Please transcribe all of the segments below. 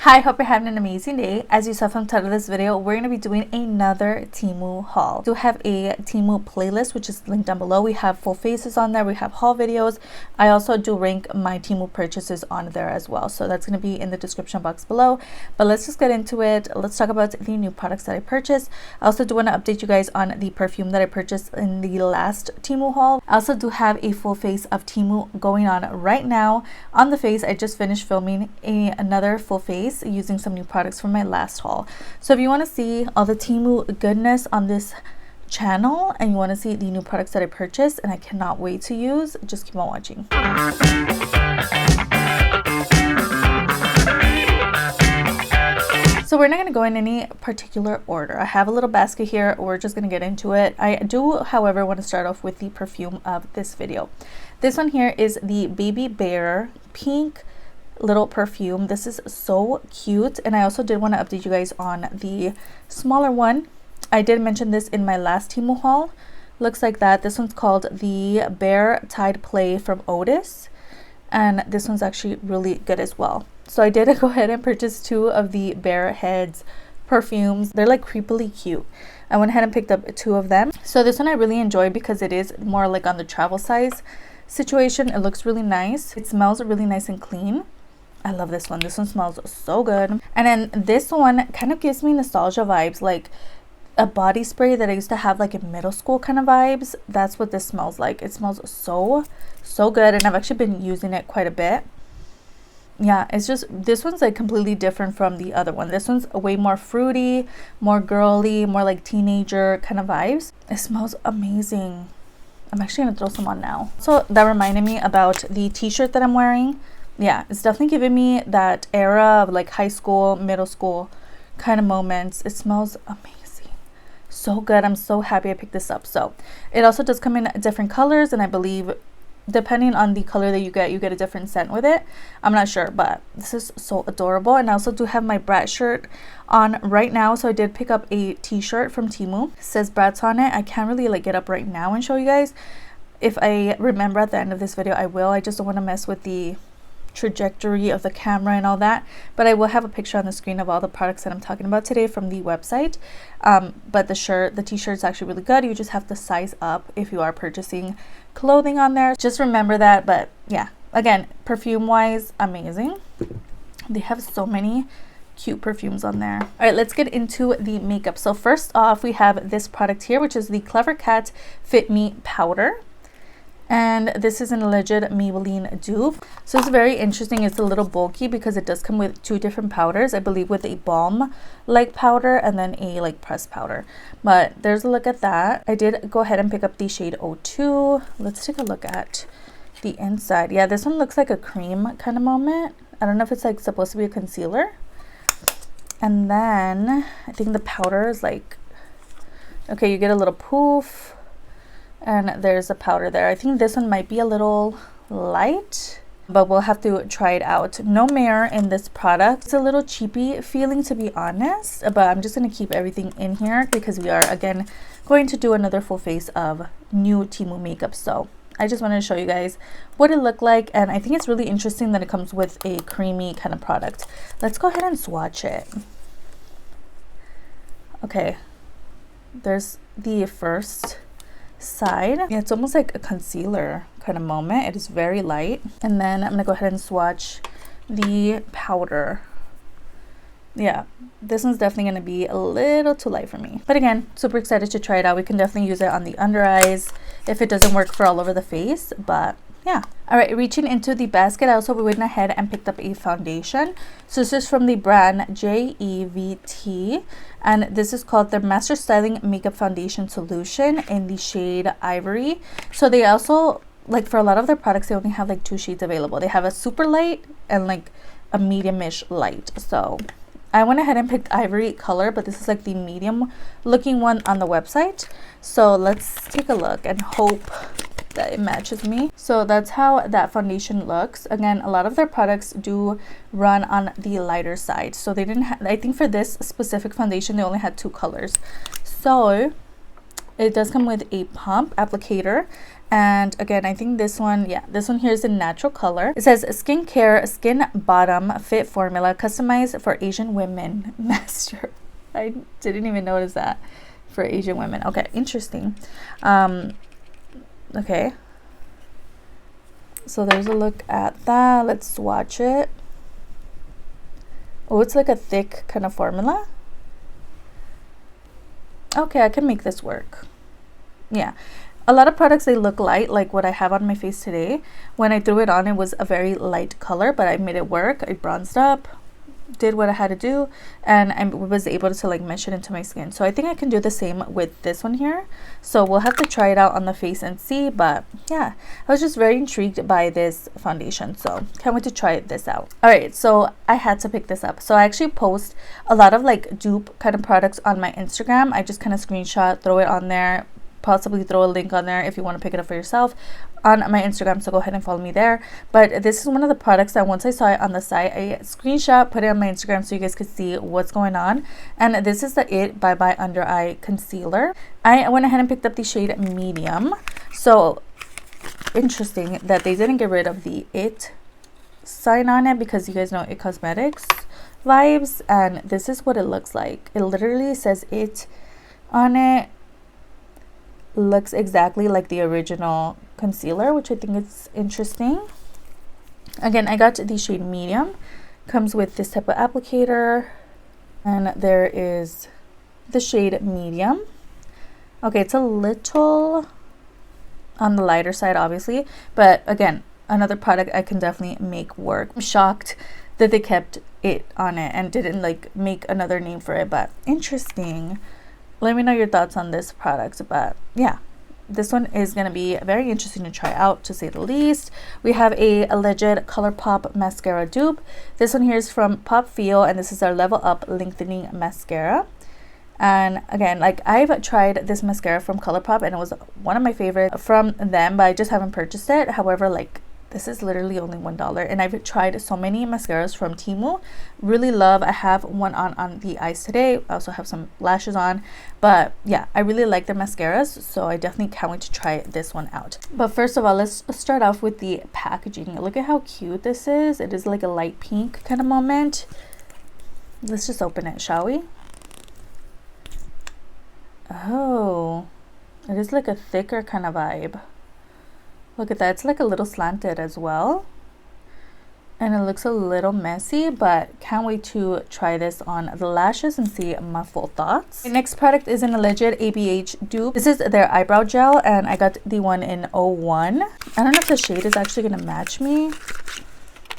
Hi, hope you're having an amazing day. As you saw from the title of this video, we're going to be doing another Temu haul. We do have a Temu playlist, which is linked down below. We have full faces on there. We have haul videos. I also do rank my Temu purchases on there as well. So that's going to be in the description box below. But let's just get into it. Let's talk about the new products that I purchased. I also do want to update you guys on the perfume that I purchased in the last Temu haul. I also do have a full face of Temu going on right now. On the face, I just finished filming another full face using some new products from my last haul. So if you want to see all the Temu goodness on this channel and you want to see the new products that I purchased and I cannot wait to use, just keep on watching. So we're not going to go in any particular order. I have a little basket here. We're just going to get into it. I do, however, want to start off with the perfume of this video. This one here is the Baby Bear Pink little perfume. This is so cute, and I also did want to update you guys on the smaller one. I did mention this in my last Temu haul. Looks like that. This one's called the Bear Tide Play from Otis, and this one's actually really good as well. So I did go ahead and purchase two of the Bear Heads perfumes. They're like creepily cute. I went ahead and picked up two of them. So this one I really enjoy because it is more like on the travel size situation. It looks really nice. It smells really nice and clean. I love this one. This one smells so good. And then this one kind of gives me nostalgia vibes, like a body spray that I used to have like in middle school kind of vibes. That's what this smells like. It smells so good, and I've actually been using it quite a bit. Yeah, it's just, this one's like completely different from the other one. This one's way more fruity, more girly, more like teenager kind of vibes. It smells amazing. I'm actually gonna throw some on now. So that reminded me about the t-shirt that I'm wearing. Yeah, it's definitely giving me that era of like high school, middle school kind of moments. It smells amazing. So good. I'm so happy I picked this up. So it also does come in different colors, and I believe depending on the color that you get a different scent with it. I'm not sure, but this is so adorable. And I also do have my Brat shirt on right now. So I did pick up a t-shirt from Temu. It says Bratz on it. I can't really like get up right now and show you guys. If I remember at the end of this video, I will. I just don't want to mess with the trajectory of the camera and all that, but I will have a picture on the screen of all the products that I'm talking about today from the website. But the t-shirt is actually really good. You just have to size up if you are purchasing clothing on there. Just remember that. But yeah, again, perfume wise, amazing. They have so many cute perfumes on there. All right, let's get into the makeup. So first off, we have this product here, which is the Clever Cat Fit Me powder. And this is an alleged Maybelline dupe. So it's very interesting. It's a little bulky because it does come with two different powders. I believe with a balm like powder and then a like pressed powder. But there's a look at that. I did go ahead and pick up the shade 02. Let's take a look at the inside. Yeah, this one looks like a cream kind of moment. I don't know if it's like supposed to be a concealer. And then I think the powder is like, okay, you get a little poof. And there's a powder there. I think this one might be a little light, but we'll have to try it out. No mirror in this product. It's a little cheapy feeling, to be honest, but I'm just going to keep everything in here because we are again going to do another full face of new Temu makeup. So I just wanted to show you guys what it looked like, and I think it's really interesting that it comes with a creamy kind of product. Let's go ahead and swatch it. Okay, there's the first side. Yeah, it's almost like a concealer kind of moment. It is very light. And then I'm gonna go ahead and swatch the powder. Yeah, this one's definitely gonna be a little too light for me, but again, super excited to try it out. We can definitely use it on the under eyes if it doesn't work for all over the face, but yeah. All right, reaching into the basket, I also went ahead and picked up a foundation. So this is from the brand JEVT, and this is called the Master Styling Makeup Foundation Solution in the shade Ivory. So they also, like for a lot of their products, they only have like two shades available. They have a super light and like a medium-ish light. So I went ahead and picked Ivory color, but this is like the medium looking one on the website. So let's take a look and hope that it matches me. So that's how that foundation looks. Again, a lot of their products do run on the lighter side. So they didn't I think for this specific foundation, they only had two colors. So It does come with a pump applicator. And again, I think this one, yeah, this one here is in natural color. It says skincare skin bottom fit formula customized for Asian women. Master. I didn't even notice that. For Asian women. Okay, interesting. Okay. So there's a look at that. Let's swatch it. Oh, it's like a thick kind of formula. Okay, I can make this work. Yeah. A lot of products, they look light, like what I have on my face today. When I threw it on, it was a very light color, but I made it work. I bronzed up, did what I had to do, and I was able to like mesh it into my skin. So I think I can do the same with this one here. So we'll have to try it out on the face and see. But yeah, I was just very intrigued by this foundation, so can't wait to try this out. All right, so I had to pick this up. So I actually post a lot of like dupe kind of products on my Instagram. I just kind of screenshot, throw it on there, possibly throw a link on there if you want to pick it up for yourself on my Instagram, so go ahead and follow me there. But this is one of the products that once I saw it on the site, I screenshot, put it on my Instagram so you guys could see what's going on. And this is the It Bye Bye Under Eye Concealer. I went ahead and picked up the shade Medium. So interesting that they didn't get rid of the It sign on it, because you guys know It Cosmetics vibes, and this is what it looks like. It literally says It on it. Looks exactly like the original concealer, which I think is interesting. Again, I got the shade Medium. Comes with this type of applicator, and there is the shade Medium. Okay, it's a little on the lighter side, obviously, but again, another product I can definitely make work. I'm shocked that they kept it on it and didn't like make another name for it, but interesting. Let me know your thoughts on this product. But yeah, this one is going to be very interesting to try out, to say the least. We have a alleged ColourPop mascara dupe. This one here is from Pop Feel, and this is our Level Up Lengthening Mascara. And again, like, I've tried this mascara from ColourPop and it was one of my favorites from them, but I just haven't purchased it. However, like, this is literally only $1, and I've tried so many mascaras from Temu. Really love. I have one on the eyes today. I also have some lashes on, but yeah, I really like the mascaras, so I definitely can't wait to try this one out. But first of all, let's start off with the packaging. Look at how cute this is. It is like a light pink kind of moment. Let's just open it, shall we? Oh, it is like a thicker kind of vibe. Look at that, it's like a little slanted as well. And it looks a little messy, but can't wait to try this on the lashes and see my full thoughts. The next product is an alleged ABH dupe. This is their eyebrow gel, and I got the one in 01. I don't know if the shade is actually gonna match me,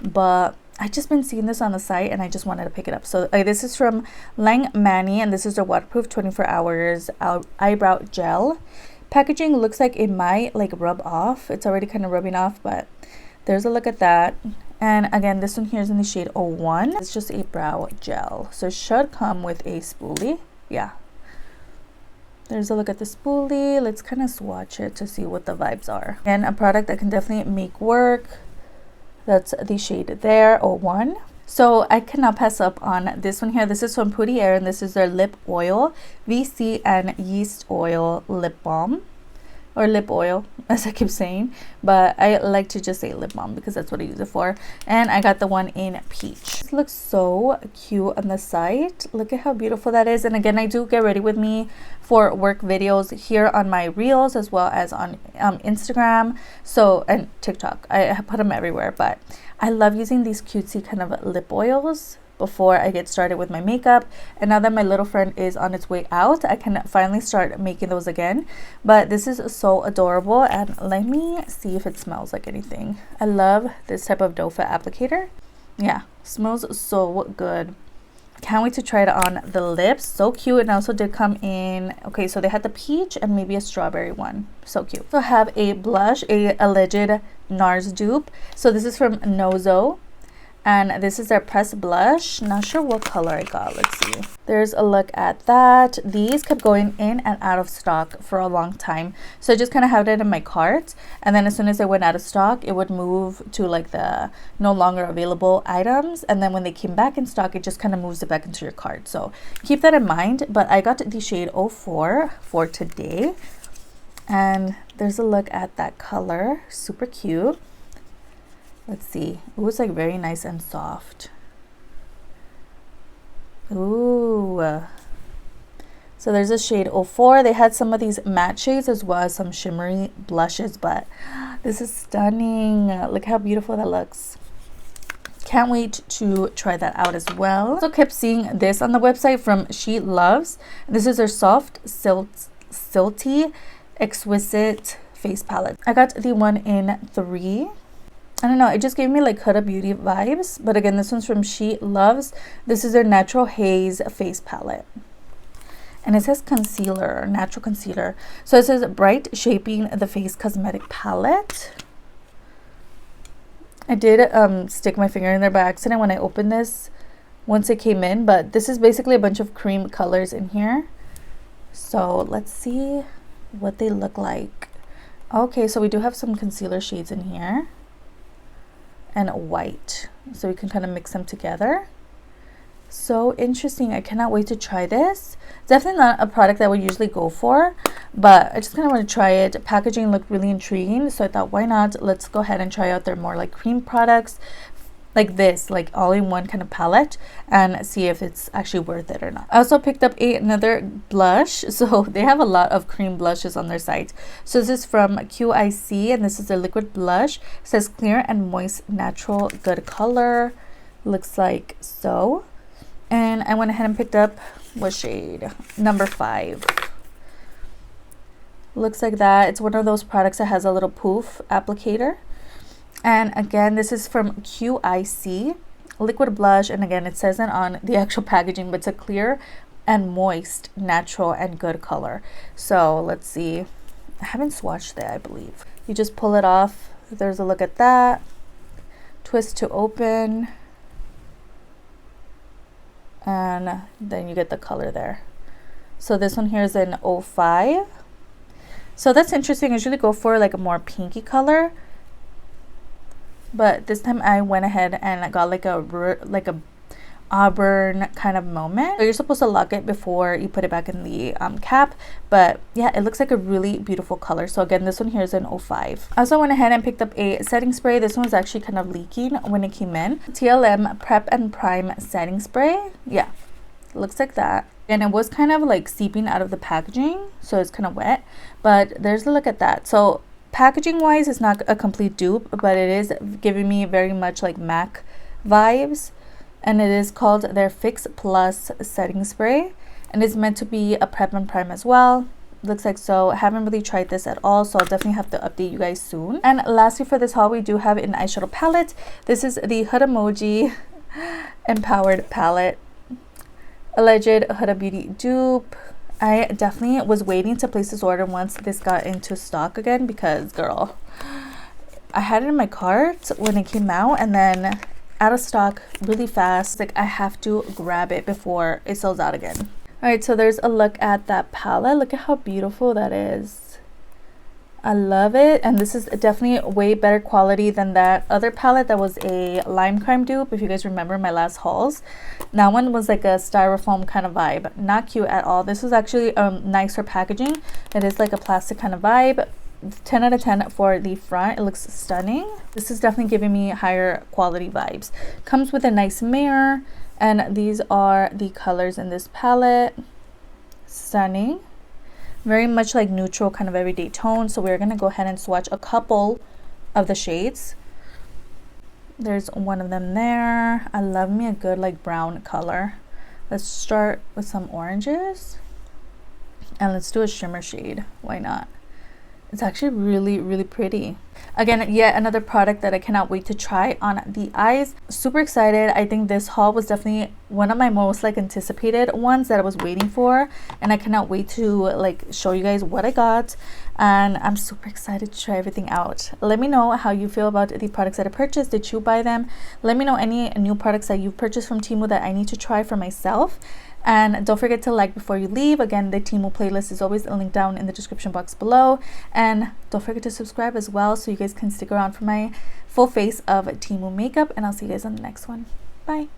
but I just been seeing this on the site and I just wanted to pick it up. So this is from Lang Manny, and this is their waterproof 24 hours eyebrow gel. Packaging looks like it might like rub off. It's already kind of rubbing off, but there's a look at that. And again, this one here is in the shade 01. It's just a brow gel, so it should come with a spoolie. Yeah, there's a look at the spoolie. Let's kind of swatch it to see what the vibes are. And a product that can definitely make work. That's the shade there, 01. So I cannot pass up on this one here. This is from Poudier, and this is their lip oil, VC and yeast oil lip balm, or lip oil as I keep saying, but I like to just say lip balm because that's what I use it for. And I got the one in peach. This looks so cute on the side. Look at how beautiful that is. And again, I do get ready with me for work videos here on my reels, as well as on Instagram, so, and TikTok. I put them everywhere, but I love using these cutesy kind of lip oils before I get started with my makeup. And now that my little friend is on its way out, I can finally start making those again. But this is so adorable, and let me see if it smells like anything. I love this type of doe foot applicator. Yeah, smells so good. Can't wait to try it on the lips. So cute. And also did come in, okay, so they had the peach and maybe a strawberry one. So cute. So I have a blush, a alleged NARS dupe. So this is from NOZO. And this is their pressed blush. Not sure what color I got. Let's see. There's a look at that. These kept going in and out of stock for a long time. So I just kind of had it in my cart. And then as soon as they went out of stock, it would move to like the no longer available items. And then when they came back in stock, it just kind of moves it back into your cart. So keep that in mind. But I got the shade 04 for today. And there's a look at that color. Super cute. Let's see. It was like very nice and soft. Ooh. So there's a shade 04. They had some of these matte shades as well as some shimmery blushes, but this is stunning. Look how beautiful that looks. Can't wait to try that out as well. Also kept seeing this on the website from She Loves. This is their soft, silty, exquisite face palette. I got the one in 3. I don't know, it just gave me like Huda Beauty vibes. But again, this one's from She Loves. This is their Natural Haze face palette. And it says concealer, natural concealer. So it says Bright Shaping the Face Cosmetic Palette. I did stick my finger in there by accident when I opened this once it came in. But this is basically a bunch of cream colors in here. So let's see what they look like. Okay, so we do have some concealer shades in here. And white, so we can kind of mix them together. So interesting. I cannot wait to try this. Definitely not a product that I would usually go for, but I just kind of want to try it. Packaging looked really intriguing, so I thought, why not? Let's go ahead and try out their more like cream products like this, like all-in-one kind of palette, and see if it's actually worth it or not. I also picked up another blush. So they have a lot of cream blushes on their site. So this is from QIC, and this is a liquid blush. It says clear and moist, natural, good color. Looks like so. And I went ahead and picked up what shade? Number 5. Looks like that. It's one of those products that has a little poof applicator. And again, this is from QIC, liquid blush. And again, it says it on the actual packaging, but it's a clear and moist, natural and good color. So let's see. I haven't swatched it, I believe. You just pull it off. There's a look at that. Twist to open. And then you get the color there. So this one here is in 05. So that's interesting. I usually go for like a more pinky color. But this time I went ahead and I got like a auburn kind of moment. So you're supposed to lock it before you put it back in the cap. But yeah, it looks like a really beautiful color. So again, this one here is in 05. I also went ahead and picked up a setting spray. This one was actually kind of leaking when it came in. TLM Prep and Prime setting spray. Yeah, looks like that. And it was kind of like seeping out of the packaging, so it's kind of wet. But there's a look at that. So packaging wise, it's not a complete dupe, but it is giving me very much like MAC vibes. And it is called their Fix Plus setting spray, and it's meant to be a prep and prime as well. Looks like so. I haven't really tried this at all, so I'll definitely have to update you guys soon. And lastly, for this haul, we do have an eyeshadow palette. This is the Huda Emoji Empowered Palette, alleged Huda Beauty dupe. I definitely was waiting to place this order once this got into stock again, because girl, I had it in my cart when it came out and then out of stock really fast. Like, I have to grab it before it sells out again. All right, so there's a look at that palette. Look at how beautiful that is. I love it. And this is definitely way better quality than that other palette that was a lime crime dupe, if you guys remember my last hauls. That one was like a styrofoam kind of vibe. Not cute at all. This was actually nicer packaging. It is like a plastic kind of vibe. 10 out of 10 for the front. It looks stunning. This is definitely giving me higher quality vibes. Comes with a nice mirror, and these are the colors in this palette. Stunning. Very much like neutral kind of everyday tone. So we're gonna go ahead and swatch a couple of the shades. There's one of them there. I love me a good like brown color. Let's start with some oranges, and let's do a shimmer shade. Why not? It's actually really pretty. Again, yet another product that I cannot wait to try on the eyes. Super excited. I think this haul was definitely one of my most like anticipated ones that I was waiting for, and I cannot wait to like show you guys what I got, and I'm super excited to try everything out. Let me know how you feel about the products that I purchased. Did you buy them? Let me know any new products that you purchased from Temu that I need to try for myself. And don't forget to like before you leave. Again, the Temu playlist is always linked down in the description box below. And don't forget to subscribe as well so you guys can stick around for my full face of Temu makeup. And I'll see you guys on the next one. Bye.